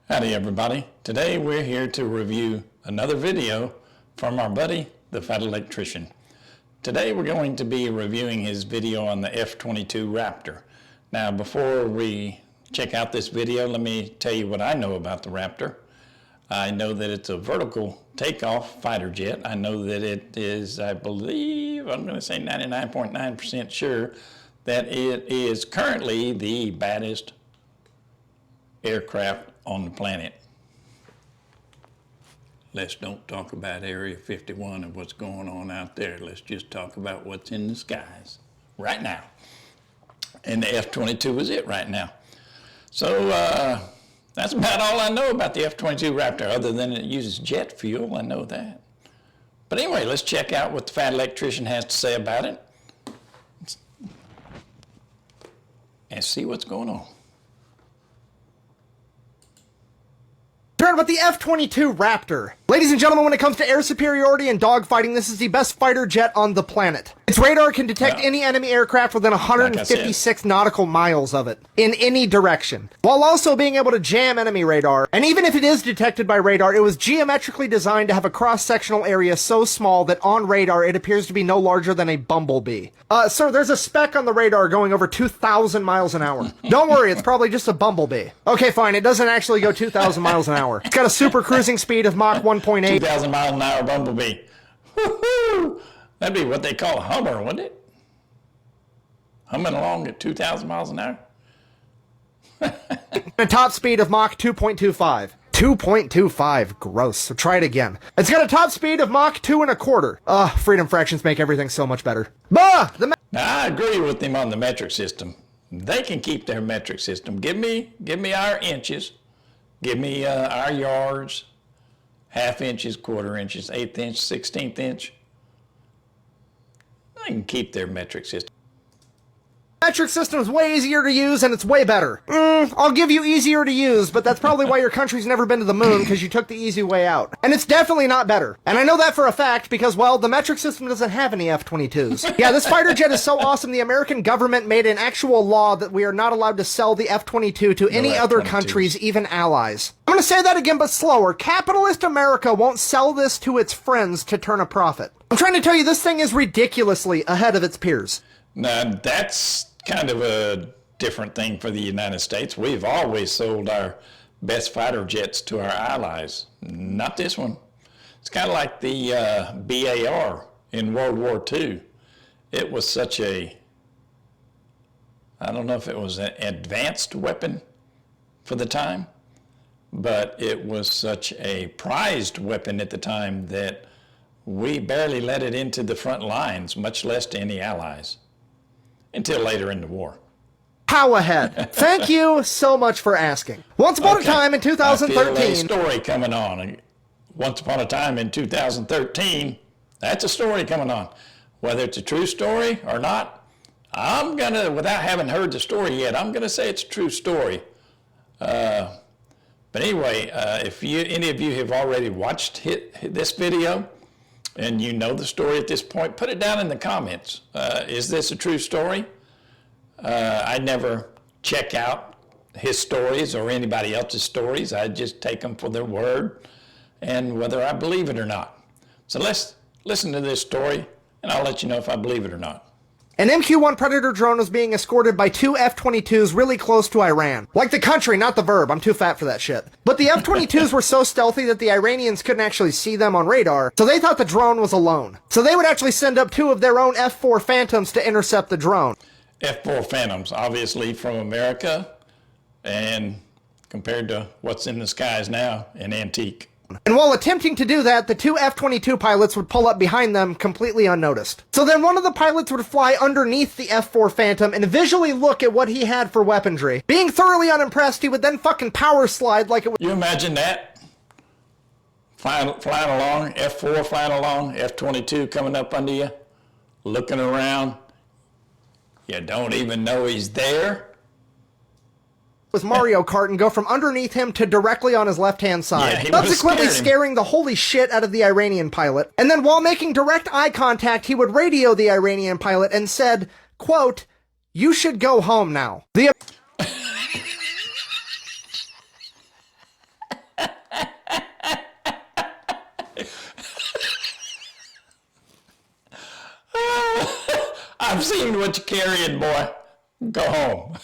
Howdy everybody. Today we're here to review another video from our buddy, the Fat Electrician. Today we're going to be reviewing his video on the F-22 Raptor. Now before we check out this video, let me tell you what I know about the Raptor. I know that it's a vertical takeoff fighter jet. I know that it is, I believe, I'm going to say 99.9% sure that it is currently the baddest aircraft on the planet. Let's don't talk about Area 51 and what's going on out there. Let's just talk about what's in the skies right now. And the F-22 is it right now. So that's about all I know about the F-22 Raptor, other than it uses jet fuel. I know that. But anyway, let's check out what the Fat Electrician has to say about it and see what's going on. About the F-22 Raptor. Ladies and gentlemen, when it comes to air superiority and dogfighting, this is the best fighter jet on the planet. Its radar can detect any enemy aircraft within 156 nautical miles of it, in any direction, while also being able to jam enemy radar. And even if it is detected by radar, it was geometrically designed to have a cross-sectional area so small that on radar it appears to be no larger than a bumblebee. Sir, there's a speck on the radar going over 2,000 miles an hour. Don't worry, it's probably just a bumblebee. Okay, fine, it doesn't actually go 2,000 miles an hour. It's got a super cruising speed of Mach 1.8. 2,000 mile an hour bumblebee. Woohoo! That'd be what they call a Hummer, wouldn't it? Humming along at 2,000 miles an hour. A top speed of Mach 2.25. 2.25, gross. So try it again. It's got a top speed of Mach 2.25. Freedom fractions make everything so much better. Now, I agree with them on the metric system. They can keep their metric system. Give me our inches. Give me our yards, half inches, quarter inches, eighth inch, 16th inch. They can keep their metric system. Metric system is way easier to use and it's way better. I'll give you easier to use, but that's probably why your country's never been to the moon, because you took the easy way out. And it's definitely not better. And I know that for a fact because, well, the metric system doesn't have any F-22s. Yeah, this fighter jet is so awesome, the American government made an actual law that we are not allowed to sell the F-22 to any other countries, even allies. I'm gonna say that again, but slower. Capitalist America won't sell this to its friends to turn a profit. I'm trying to tell you, this thing is ridiculously ahead of its peers. Now, that's kind of a different thing for the United States. We've always sold our best fighter jets to our allies. Not this one. It's kind of like the BAR in World War II. It was such a, I don't know if it was an advanced weapon for the time, but it was such a prized weapon at the time that we barely let it into the front lines, much less to any allies, until later in the war. How ahead? Thank you so much for asking. Once upon a time in 2013... I feel a story coming on. Once upon a time in 2013, that's a story coming on. Whether it's a true story or not, I'm gonna, without having heard the story yet, I'm gonna say it's a true story. But anyway, if any of you have already watched this video, and you know the story at this point, put it down in the comments. Is this a true story? I never check out his stories or anybody else's stories. I just take them for their word and whether I believe it or not. So let's listen to this story and I'll let you know if I believe it or not. An MQ-1 Predator drone was being escorted by two F-22s really close to Iran. Like the country, not the verb. I'm too fat for that shit. But the F-22s were so stealthy that the Iranians couldn't actually see them on radar, so they thought the drone was alone. So they would actually send up two of their own F-4 Phantoms to intercept the drone. F-4 Phantoms, obviously from America, and compared to what's in the skies now, an antique. And while attempting to do that, the two F-22 pilots would pull up behind them completely unnoticed. So then one of the pilots would fly underneath the F-4 Phantom and visually look at what he had for weaponry. Being thoroughly unimpressed, he would then fucking power slide like it was— You imagine that? Flying along, F-4 flying along, F-22 coming up under you, looking around. You don't even know he's there. Was Mario Kart and go from underneath him to directly on his left-hand side, subsequently scaring the holy shit out of the Iranian pilot. And then while making direct eye contact, he would radio the Iranian pilot and said, quote, "You should go home now." I've seen what you're carrying, boy. Go home.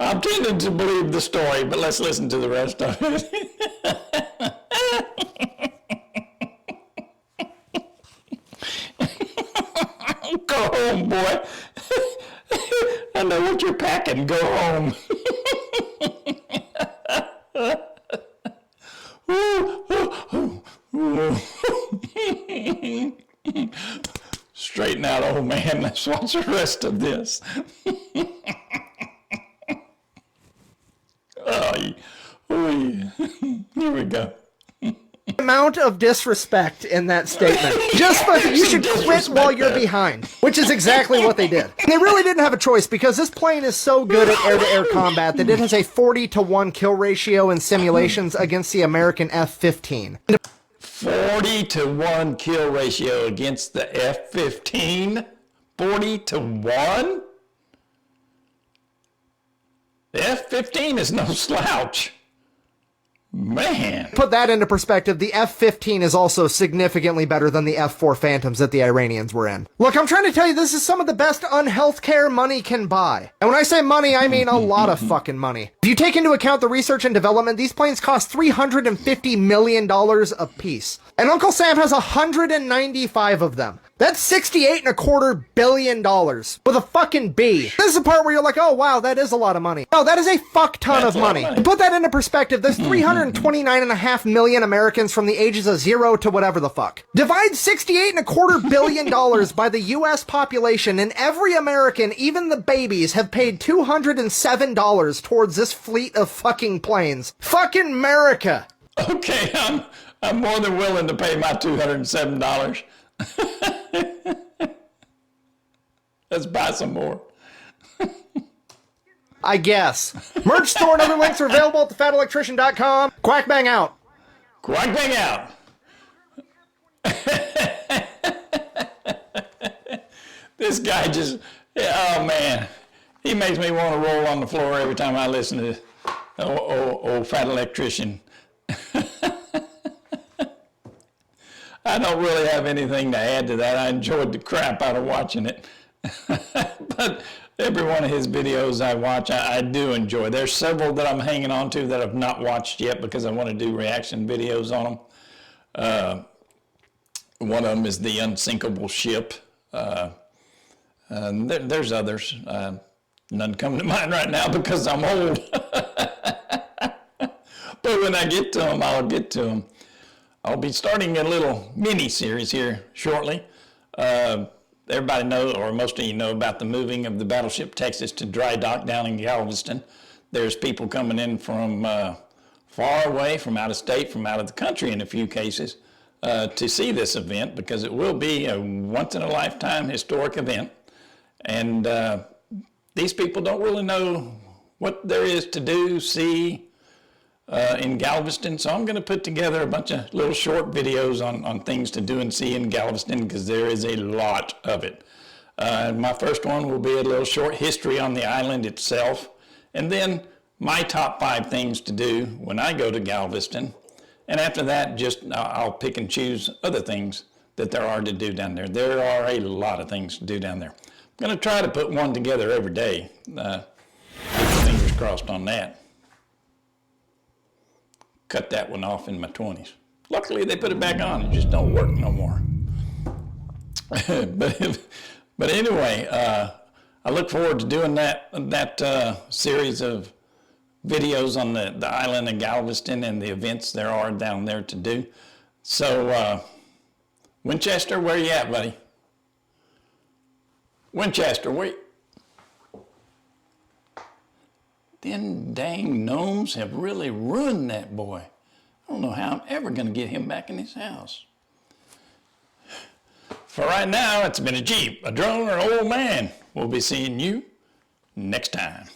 I'm tending to believe the story, but let's listen to the rest of it. Go home, boy. I know what you're packing. Go home. Straighten out, old man. Let's watch the rest of this. Here we go. Amount of disrespect in that statement. Just fucking, you should quit while you're behind, which is exactly what they did. They really didn't have a choice because this plane is so good at air-to-air combat that it has a 40-to-1 kill ratio in simulations against the American F-15. 40-to-1 kill ratio against the F-15? 40-to-1? The F-15 is no slouch. Man. Put that into perspective, the F-15 is also significantly better than the F-4 Phantoms that the Iranians were in. Look, I'm trying to tell you, this is some of the best unhealthcare money can buy. And when I say money, I mean a lot of fucking money. If you take into account the research and development, these planes cost $350 million a piece. And Uncle Sam has 195 of them. That's $68.25 billion with a fucking B. This is the part where you're like, oh wow, that is a lot of money. No, that is a fuck ton of money. To put that into perspective, there's 329.5 million Americans from the ages of 0 to whatever the fuck. Divide $68.25 billion by the US population, and every American, even the babies, have paid $207 towards this fleet of fucking planes. Fucking America. Okay, I'm more than willing to pay my $207. Let's buy some more. I guess. Merch store and other links are available at thefatelectrician.com. Quack bang out. Quack bang out. This guy just, oh man, he makes me want to roll on the floor every time I listen to old Fat Electrician. I don't really have anything to add to that. I enjoyed the crap out of watching it. But every one of his videos I watch, I do enjoy. There's several that I'm hanging on to that I've not watched yet because I want to do reaction videos on them. One of them is the unsinkable ship. There's others. None come to mind right now because I'm old. But when I get to them, I'll get to them. I'll be starting a little mini-series here shortly. Everybody knows, or most of you know, about the moving of the battleship Texas to dry dock down in Galveston. There's people coming in from far away, from out of state, from out of the country in a few cases, to see this event because it will be a once-in-a-lifetime historic event. And these people don't really know what there is to do, see, in Galveston, so I'm going to put together a bunch of little short videos on things to do and see in Galveston because there is a lot of it. My first one will be a little short history on the island itself, and then my top 5 things to do when I go to Galveston, and after that just I'll pick and choose other things that there are to do down there. There are a lot of things to do down there. I'm going to try to put one together every day. Fingers crossed on that. Cut that one off in my 20s. Luckily, they put it back on. It just don't work no more. but anyway, I look forward to doing that series of videos on the island of Galveston and the events there are down there to do. So, Winchester, where you at, buddy? Winchester, wait. Them dang gnomes have really ruined that boy. I don't know how I'm ever going to get him back in his house. For right now, it's been a Jeep, a drone, or an old man. We'll be seeing you next time.